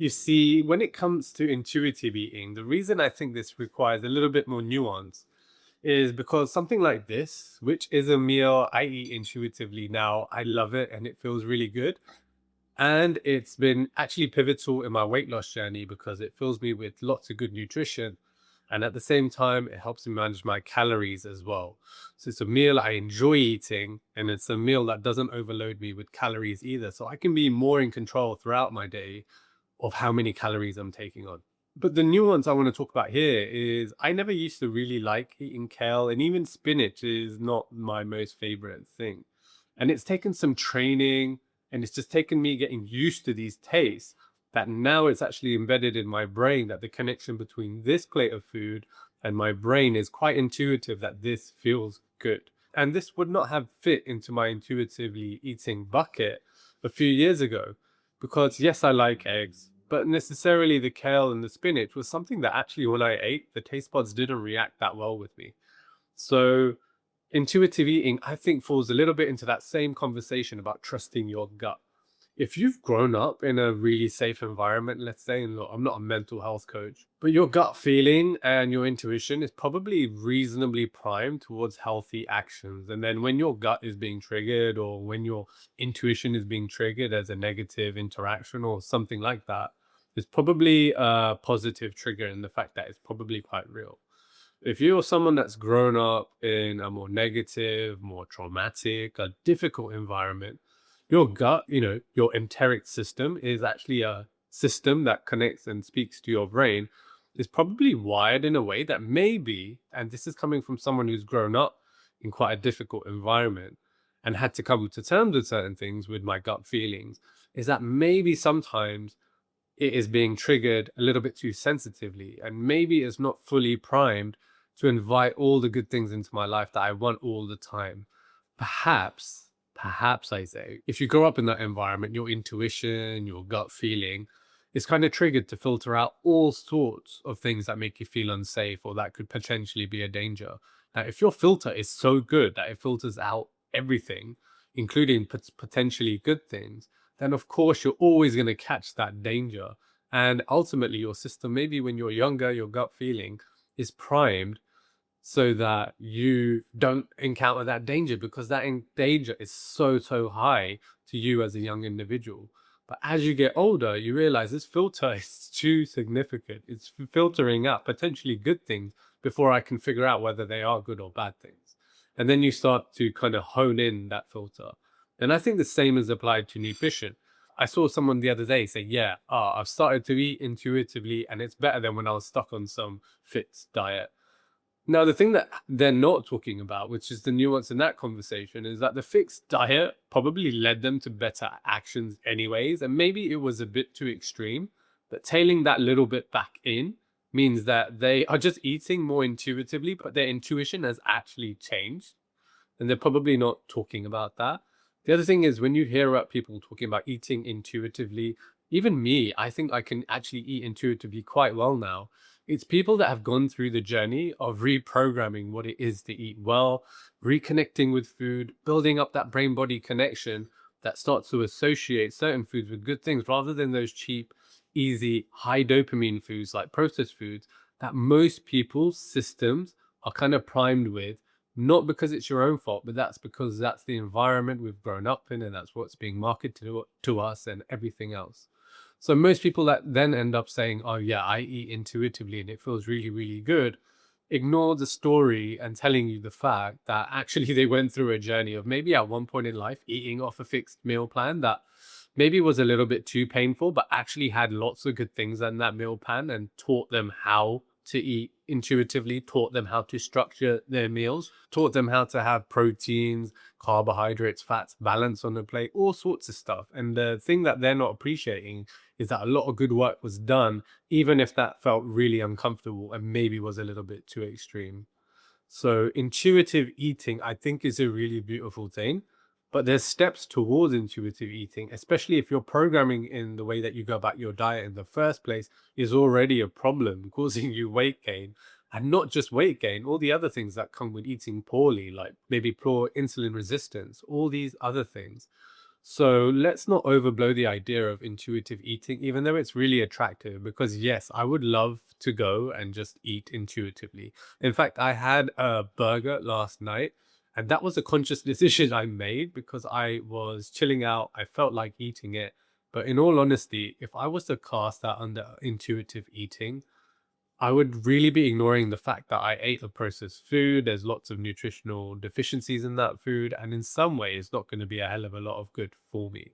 You see, when it comes to intuitive eating, the reason I think this requires a little bit more nuance is because something like this, which is a meal I eat intuitively now, I love it and it feels really good. And it's been actually pivotal in my weight loss journey because it fills me with lots of good nutrition. And at the same time, it helps me manage my calories as well. So it's a meal I enjoy eating, and it's a meal that doesn't overload me with calories either. So I can be more in control throughout my day of how many calories I'm taking on. But the nuance I want to talk about here is I never used to really like eating kale, and even spinach is not my most favorite thing. And it's taken some training, and it's just taken me getting used to these tastes that now it's actually embedded in my brain that the connection between this plate of food and my brain is quite intuitive that this feels good. And this would not have fit into my intuitively eating bucket a few years ago because, yes, I like eggs, but necessarily the kale and the spinach was something that actually, when I ate, the taste buds didn't react that well with me. So, intuitive eating, I think, falls a little bit into that same conversation about trusting your gut. If you've grown up in a really safe environment, let's say, and look, I'm not a mental health coach, but your gut feeling and your intuition is probably reasonably primed towards healthy actions. And then when your gut is being triggered or when your intuition is being triggered as a negative interaction or something like that, it's probably a positive trigger in the fact that it's probably quite real. If you're someone that's grown up in a more negative, more traumatic, a difficult environment, your gut, your enteric system is actually a system that connects and speaks to your brain, is probably wired in a way that maybe, and this is coming from someone who's grown up in quite a difficult environment and had to come to terms with certain things with my gut feelings, is that maybe sometimes it is being triggered a little bit too sensitively and maybe it's not fully primed to invite all the good things into my life that I want all the time. Perhaps I say, if you grow up in that environment, your intuition, your gut feeling is kind of triggered to filter out all sorts of things that make you feel unsafe or that could potentially be a danger. Now, if your filter is so good that it filters out everything, including potentially good things, then of course you're always going to catch that danger. And ultimately, your system, maybe when you're younger, your gut feeling is primed so that you don't encounter that danger because that danger is so high to you as a young individual. But as you get older, you realize this filter is too significant. It's filtering out potentially good things before I can figure out whether they are good or bad things. And then you start to kind of hone in that filter. And I think the same is applied to nutrition. I saw someone the other day say, yeah, I've started to eat intuitively and it's better than when I was stuck on some fixed diet. Now, the thing that they're not talking about, which is the nuance in that conversation, is that the fixed diet probably led them to better actions anyways. And maybe it was a bit too extreme, but tailing that little bit back in means that they are just eating more intuitively, but their intuition has actually changed. And they're probably not talking about that. The other thing is when you hear about people talking about eating intuitively, even me, I think I can actually eat intuitively quite well now. It's people that have gone through the journey of reprogramming what it is to eat well, reconnecting with food, building up that brain body connection that starts to associate certain foods with good things rather than those cheap, easy, high dopamine foods like processed foods that most people's systems are kind of primed with, not because it's your own fault, but that's because that's the environment we've grown up in and that's what's being marketed to us and everything else. So most people that then end up saying, oh yeah, I eat intuitively and it feels really good, ignore the story and telling you the fact that actually they went through a journey of maybe at one point in life eating off a fixed meal plan that maybe was a little bit too painful, but actually had lots of good things in that meal plan and taught them how to eat intuitively, taught them how to structure their meals, taught them how to have proteins, carbohydrates, fats, balance on the plate, all sorts of stuff. And the thing that they're not appreciating is that a lot of good work was done, even if that felt really uncomfortable and maybe was a little bit too extreme. So intuitive eating, I think, is a really beautiful thing. But there's steps towards intuitive eating, especially if your programming in the way that you go about your diet in the first place is already a problem, causing you weight gain. And not just weight gain, all the other things that come with eating poorly, like maybe poor insulin resistance, all these other things. So let's not overblow the idea of intuitive eating, even though it's really attractive, because yes, I would love to go and just eat intuitively. In fact, I had a burger last night, and that was a conscious decision I made because I was chilling out. I felt like eating it. But in all honesty, if I was to cast that under intuitive eating, I would really be ignoring the fact that I ate a processed food. There's lots of nutritional deficiencies in that food, and in some way, it's not going to be a hell of a lot of good for me.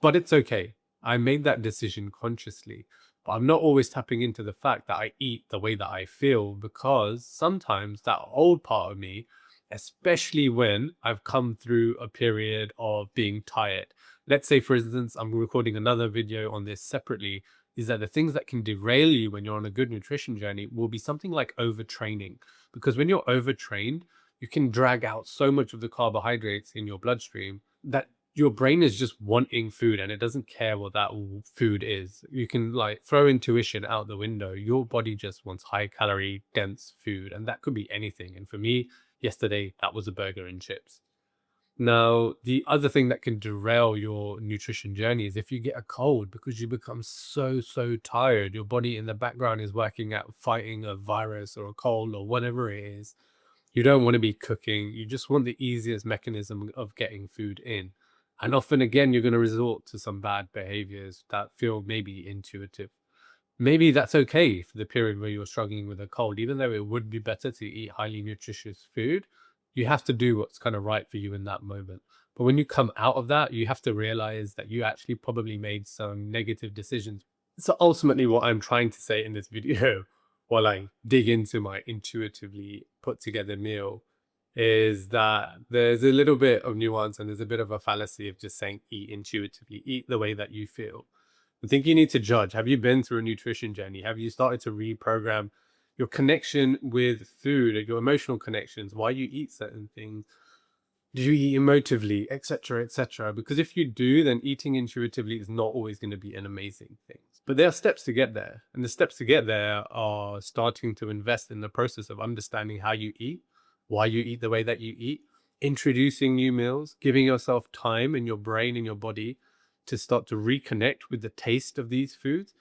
But it's okay. I made that decision consciously. But I'm not always tapping into the fact that I eat the way that I feel, because sometimes that old part of me, especially when I've come through a period of being tired. Let's say, for instance, I'm recording another video on this separately, is that the things that can derail you when you're on a good nutrition journey will be something like overtraining. Because when you're overtrained, you can drag out so much of the carbohydrates in your bloodstream that your brain is just wanting food and it doesn't care what that food is. You can like throw intuition out the window. Your body just wants high calorie, dense food, and that could be anything. And for me, yesterday, that was a burger and chips. Now, the other thing that can derail your nutrition journey is if you get a cold because you become so tired. Your body in the background is working out fighting a virus or a cold or whatever it is. You don't want to be cooking. You just want the easiest mechanism of getting food in. And often, again, you're going to resort to some bad behaviors that feel maybe intuitive. Maybe that's okay for the period where you're struggling with a cold, even though it would be better to eat highly nutritious food. You have to do what's kind of right for you in that moment. But when you come out of that, you have to realize that you actually probably made some negative decisions. So ultimately, what I'm trying to say in this video, while I dig into my intuitively put together meal, is that there's a little bit of nuance and there's a bit of a fallacy of just saying eat intuitively, eat the way that you feel. I think you need to judge. Have you been through a nutrition journey? Have you started to reprogram your connection with food and your emotional connections, why you eat certain things? Do you eat emotively, etc., etc.? Because if you do, then eating intuitively is not always going to be an amazing thing. But there are steps to get there. And the steps to get there are starting to invest in the process of understanding how you eat, why you eat the way that you eat, introducing new meals, giving yourself time in your brain and your body to start to reconnect with the taste of these foods.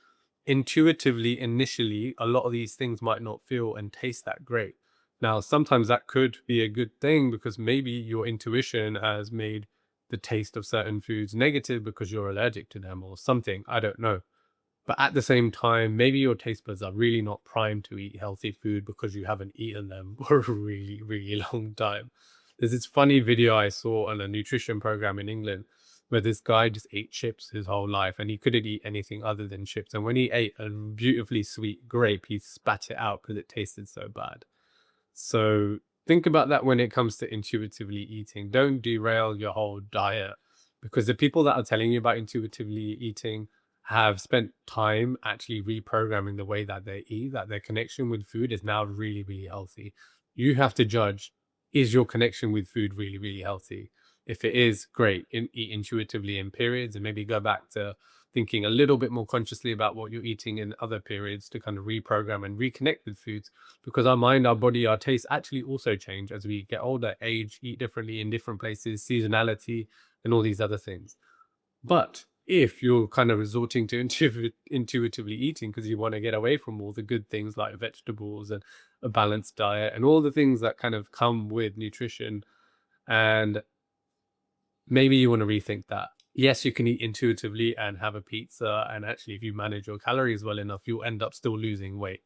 Intuitively, initially, a lot of these things might not feel and taste that great. Now, sometimes that could be a good thing because maybe your intuition has made the taste of certain foods negative because you're allergic to them or something. I don't know. But at the same time, maybe your taste buds are really not primed to eat healthy food because you haven't eaten them for a really long time. There's this funny video I saw on a nutrition program in England where this guy just ate chips his whole life and he couldn't eat anything other than chips. And when he ate a beautifully sweet grape, he spat it out because it tasted so bad. So think about that when it comes to intuitively eating. Don't derail your whole diet because the people that are telling you about intuitively eating have spent time actually reprogramming the way that they eat, that their connection with food is now really healthy. You have to judge, is your connection with food really healthy? If it is, great, eat intuitively in periods and maybe go back to thinking a little bit more consciously about what you're eating in other periods to kind of reprogram and reconnect with foods, because our mind, our body, our taste actually also change as we get older, age, eat differently in different places, seasonality, and all these other things. But if you're kind of resorting to intuitively eating because you want to get away from all the good things like vegetables and a balanced diet and all the things that kind of come with nutrition, and maybe you want to rethink that. Yes, you can eat intuitively and have a pizza, and actually, if you manage your calories well enough, you'll end up still losing weight.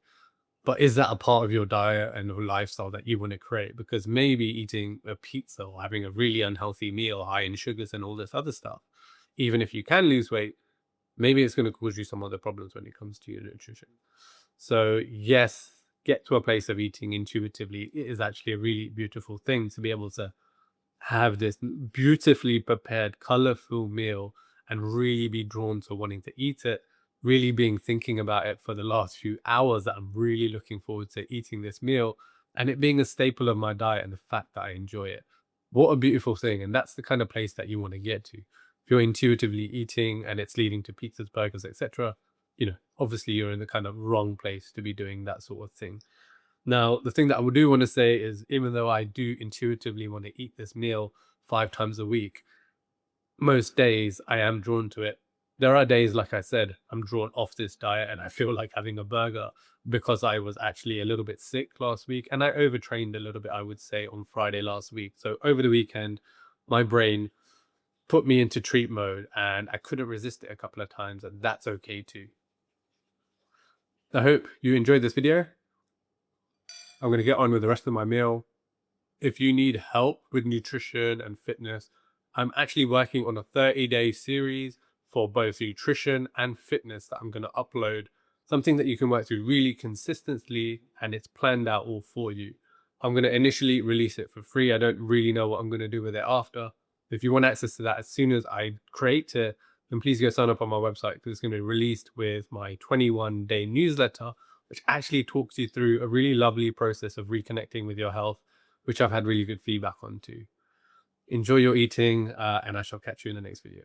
But is that a part of your diet and your lifestyle that you want to create? Because maybe eating a pizza or having a really unhealthy meal high in sugars and all this other stuff, even if you can lose weight, maybe it's going to cause you some other problems when it comes to your nutrition. So yes, get to a place of eating intuitively. It is actually a really beautiful thing to be able to have this beautifully prepared, colorful meal and really be drawn to wanting to eat it, really being thinking about it for the last few hours that I'm really looking forward to eating this meal and it being a staple of my diet and the fact that I enjoy it. What a beautiful thing. And that's the kind of place that you want to get to. If you're intuitively eating and it's leading to pizzas, burgers, etc., obviously you're in the kind of wrong place to be doing that sort of thing. Now, the thing that I do want to say is, even though I do intuitively want to eat this meal 5 times a week, most days I am drawn to it. There are days, like I said, I'm drawn off this diet and I feel like having a burger because I was actually a little bit sick last week and I overtrained a little bit, I would say, on Friday last week. So over the weekend, my brain put me into treat mode and I couldn't resist it a couple of times, and that's okay too. I hope you enjoyed this video. I'm going to get on with the rest of my meal. If you need help with nutrition and fitness, I'm actually working on a 30-day series for both nutrition and fitness that I'm going to upload, something that you can work through really consistently, and it's planned out all for you. I'm going to initially release it for free. I don't really know what I'm going to do with it after. If you want access to that as soon as I create it, then please go sign up on my website, because it's going to be released with my 21-day newsletter, which actually talks you through a really lovely process of reconnecting with your health, which I've had really good feedback on too. Enjoy your eating, and I shall catch you in the next video.